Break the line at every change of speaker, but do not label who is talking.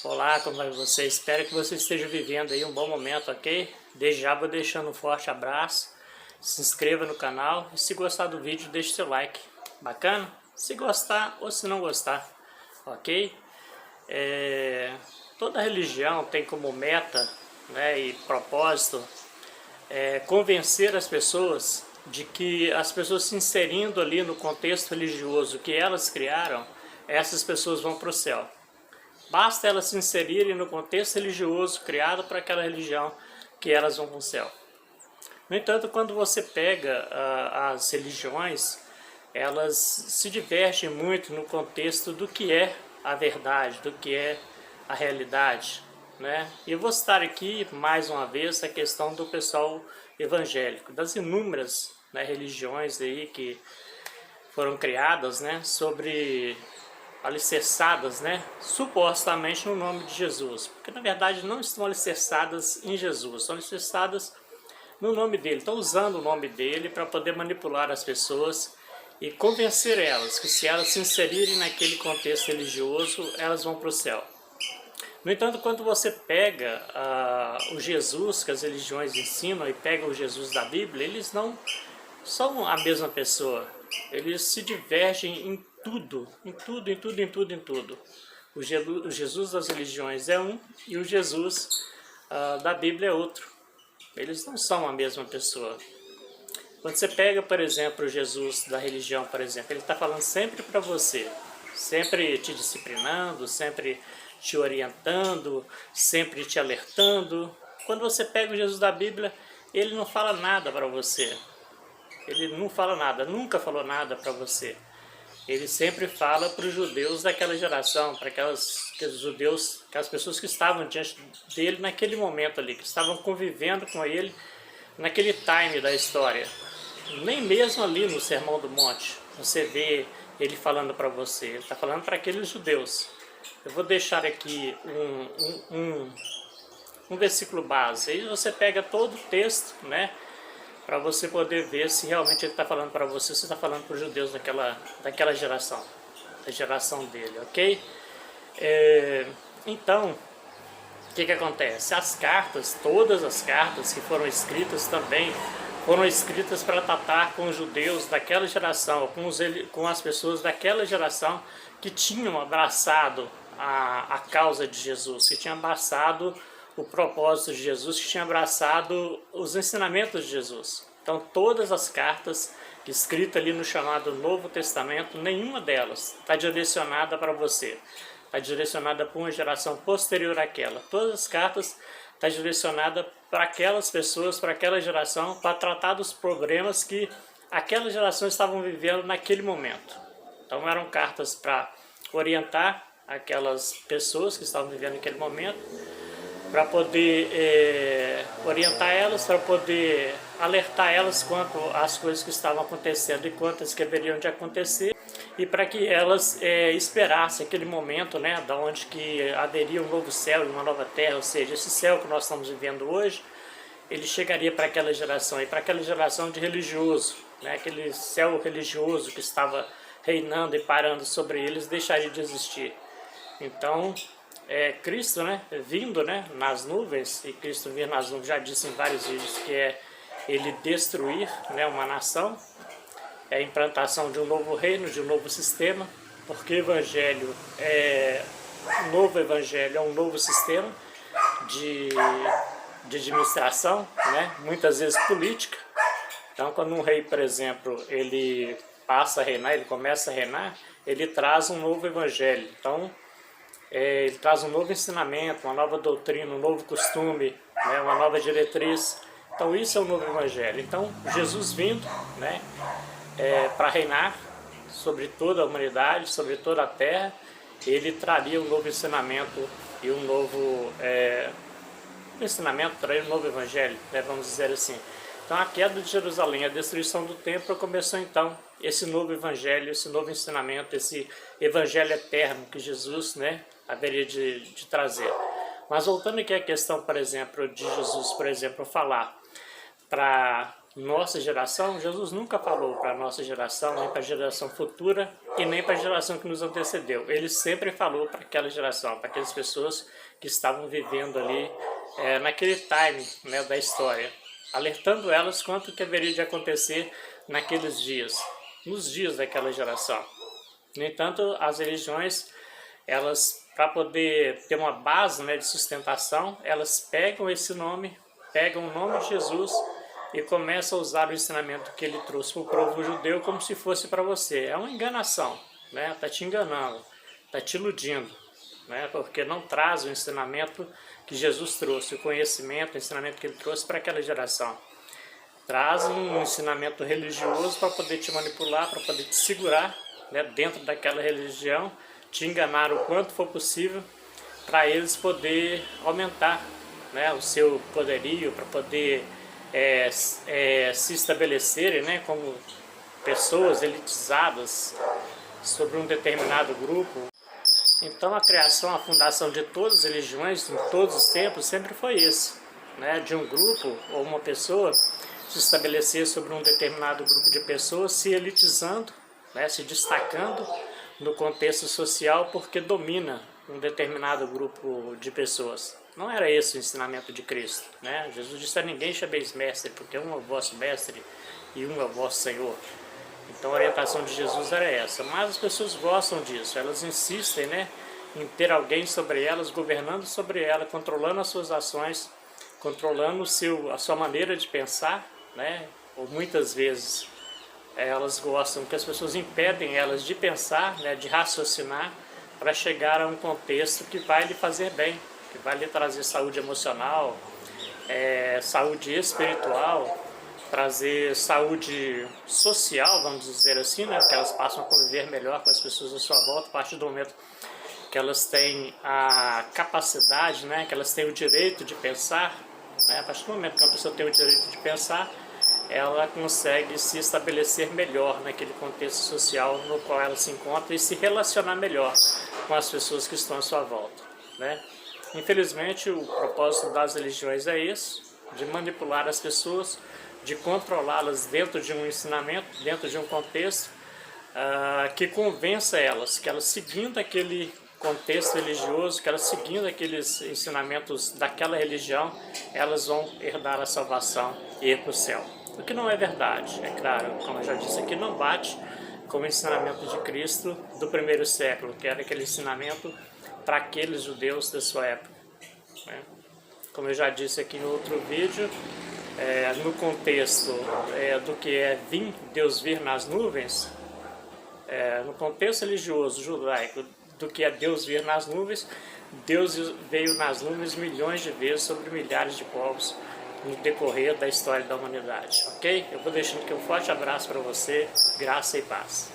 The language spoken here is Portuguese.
Olá, como vai você? Espero que você esteja vivendo aí um bom momento, ok? Desde já vou deixando um forte abraço, se inscreva no canal e se gostar do vídeo deixe seu like, bacana? Se gostar ou se não gostar, ok? Toda religião tem como meta, né, e propósito convencer as pessoas de que as pessoas se inserindo ali no contexto religioso que elas criaram, essas pessoas vão para o céu. Basta elas se inserirem no contexto religioso criado para aquela religião que elas vão para o céu. No entanto, quando você pega as religiões, elas se divergem muito no contexto do que é a verdade, do que é a realidade, né? E eu vou citar aqui mais uma vez a questão do pessoal evangélico, das inúmeras, né, religiões aí que foram criadas, né, alicerçadas, né, supostamente no nome de Jesus, porque na verdade não estão alicerçadas em Jesus, estão alicerçadas no nome dele, estão usando o nome dele para poder manipular as pessoas e convencer elas que se elas se inserirem naquele contexto religioso, elas vão para o céu. No entanto, quando você pega o Jesus que as religiões ensinam e pega o Jesus da Bíblia, eles não são a mesma pessoa, eles se divergem em tudo, em tudo, em tudo, em tudo, em tudo. O Jesus das religiões é um e o Jesus da Bíblia é outro. Eles não são a mesma pessoa. Quando você pega, por exemplo, o Jesus da religião, por exemplo, ele está falando sempre para você, sempre te disciplinando, sempre te orientando, sempre te alertando. Quando você pega o Jesus da Bíblia, ele não fala nada para você. Ele não fala nada, nunca falou nada para você. Ele sempre fala para os judeus daquela geração, para aqueles judeus, aquelas pessoas que estavam diante dele naquele momento ali, que estavam convivendo com ele naquele time da história. Nem mesmo ali no Sermão do Monte você vê ele falando para você, ele está falando para aqueles judeus. Eu vou deixar aqui um versículo base, aí você pega todo o texto, né, para você poder ver se realmente ele está falando para você, se está falando para os judeus daquela geração, da geração dele, ok? Então, o que acontece? As cartas, todas as cartas que foram escritas também, foram escritas para tratar com os judeus daquela geração, com as pessoas daquela geração que tinham abraçado a causa de Jesus, que tinham abraçado o propósito de Jesus, que tinha abraçado os ensinamentos de Jesus. Então todas as cartas escritas ali no chamado Novo Testamento, nenhuma delas está direcionada para você, está direcionada para uma geração posterior àquela. Todas as cartas estão direcionadas para aquelas pessoas, para aquela geração, para tratar dos problemas que aquela geração estavam vivendo naquele momento. Então eram cartas para orientar aquelas pessoas que estavam vivendo naquele momento, para poder orientar elas, para poder alertar elas quanto às coisas que estavam acontecendo e quantas que deveriam de acontecer, e para que elas esperassem aquele momento, né, da onde que haveria um novo céu e uma nova terra, ou seja, esse céu que nós estamos vivendo hoje, ele chegaria para aquela geração, e para aquela geração de religioso, né, aquele céu religioso que estava reinando e parando sobre eles deixaria de existir. Então, Cristo, né, vindo, né, nas nuvens, e Cristo vir nas nuvens, já disse em vários vídeos que é ele destruir, né, uma nação, a implantação de um novo reino, de um novo sistema, porque o evangelho o novo evangelho é um novo sistema de administração, né, muitas vezes política. Então quando um rei, por exemplo, ele passa a reinar, ele começa a reinar, ele traz um novo evangelho. Então ele traz um novo ensinamento, uma nova doutrina, um novo costume, né, uma nova diretriz. Então isso é o novo evangelho. Então Jesus vindo, né, para reinar sobre toda a humanidade, sobre toda a terra, ele traria um novo ensinamento e um novo ensinamento, traria um novo evangelho, né, vamos dizer assim. Então a queda de Jerusalém, a destruição do templo, começou então esse novo evangelho, esse novo ensinamento, esse evangelho eterno que Jesus, né, haveria de trazer. Mas voltando aqui à questão, por exemplo, de Jesus, por exemplo, falar para nossa geração, Jesus nunca falou para a nossa geração, nem para a geração futura e nem para a geração que nos antecedeu. Ele sempre falou para aquela geração, para aquelas pessoas que estavam vivendo ali naquele time, né, da história, alertando elas quanto que haveria de acontecer naqueles dias, nos dias daquela geração. No entanto, as religiões, elas, para poder ter uma base, né, de sustentação, elas pegam esse nome, pegam o nome de Jesus e começam a usar o ensinamento que ele trouxe para o povo judeu como se fosse para você. É uma enganação, né? Está te enganando, está te iludindo, né? Porque não traz o ensinamento que Jesus trouxe, o conhecimento, o ensinamento que ele trouxe para aquela geração. Traz um ensinamento religioso para poder te manipular, para poder te segurar, né, dentro daquela religião, te enganar o quanto for possível, para eles poder aumentar, né, o seu poderio, para poder se estabelecerem, né, como pessoas elitizadas sobre um determinado grupo. Então a criação, a fundação de todas as religiões, em todos os tempos, sempre foi isso, né, de um grupo ou uma pessoa se estabelecer sobre um determinado grupo de pessoas, se elitizando, né, se destacando no contexto social porque domina um determinado grupo de pessoas. Não era esse o ensinamento de Cristo, né? Jesus disse a ninguém chameis mestre, porque um é o vosso mestre e um é o vosso Senhor. Então a orientação de Jesus era essa, mas as pessoas gostam disso, elas insistem, né, em ter alguém sobre elas, governando sobre ela, controlando as suas ações, controlando a sua maneira de pensar, né? Ou muitas vezes elas gostam que as pessoas impedem elas de pensar, né, de raciocinar, para chegar a um contexto que vai lhe fazer bem, que vai lhe trazer saúde emocional, saúde espiritual, trazer saúde social, vamos dizer assim, né, que elas passam a conviver melhor com as pessoas à sua volta, a partir do momento que elas têm a capacidade, né, que elas têm o direito de pensar, né, a partir do momento que uma pessoa tem o direito de pensar, ela consegue se estabelecer melhor naquele contexto social no qual ela se encontra e se relacionar melhor com as pessoas que estão à sua volta, né? Infelizmente, o propósito das religiões é esse, de manipular as pessoas, de controlá-las dentro de um ensinamento, dentro de um contexto que convença elas, que elas seguindo aquele contexto religioso, que elas seguindo aqueles ensinamentos daquela religião, elas vão herdar a salvação e ir para o céu. O que não é verdade, é claro, como eu já disse aqui, não bate com o ensinamento de Cristo do primeiro século, que era aquele ensinamento para aqueles judeus da sua época, né? Como eu já disse aqui no outro vídeo, no contexto do que é Deus vir nas nuvens, no contexto religioso judaico do que é Deus vir nas nuvens, Deus veio nas nuvens milhões de vezes sobre milhares de povos no decorrer da história da humanidade, ok? Eu vou deixando aqui um forte abraço para você, graça e paz.